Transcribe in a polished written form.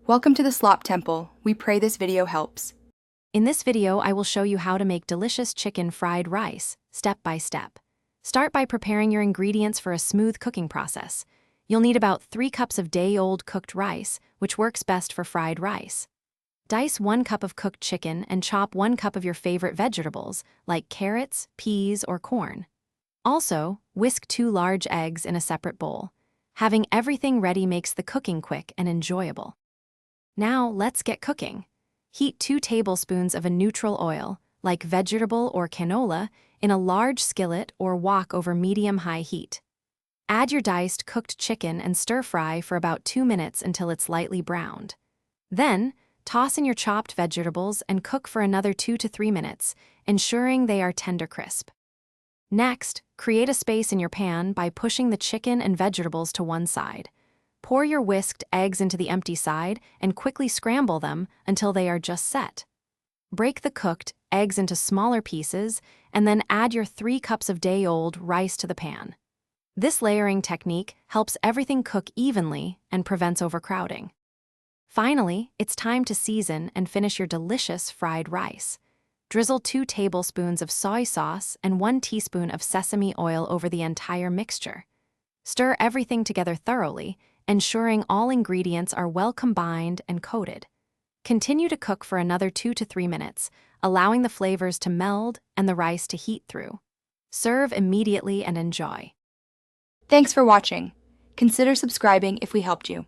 Welcome to the Slop Temple. We pray this video helps. In this video, I will show you how to make delicious chicken fried rice, step by step. Start by preparing your ingredients for a smooth cooking process. You'll need about 3 cups of day-old cooked rice, which works best for fried rice. Dice 1 cup of cooked chicken and chop 1 cup of your favorite vegetables, like carrots, peas, or corn. Also, whisk 2 large eggs in a separate bowl. Having everything ready makes the cooking quick and enjoyable. Now, let's get cooking. Heat 2 tablespoons of a neutral oil, like vegetable or canola, in a large skillet or wok over medium-high heat. Add your diced cooked chicken and stir-fry for about 2 minutes until it's lightly browned. Then, toss in your chopped vegetables and cook for another 2 to 3 minutes, ensuring they are tender crisp. Next, create a space in your pan by pushing the chicken and vegetables to one side. Pour your whisked eggs into the empty side and quickly scramble them until they are just set. Break the cooked eggs into smaller pieces and then add your 3 cups of day-old rice to the pan. This layering technique helps everything cook evenly and prevents overcrowding. Finally, it's time to season and finish your delicious fried rice. Drizzle 2 tablespoons of soy sauce and 1 teaspoon of sesame oil over the entire mixture. Stir everything together thoroughly, ensuring all ingredients are well combined and coated. Continue to cook for another 2 to 3 minutes, allowing the flavors to meld and the rice to heat through. Serve immediately and enjoy. Thanks for watching. Consider subscribing if we helped you.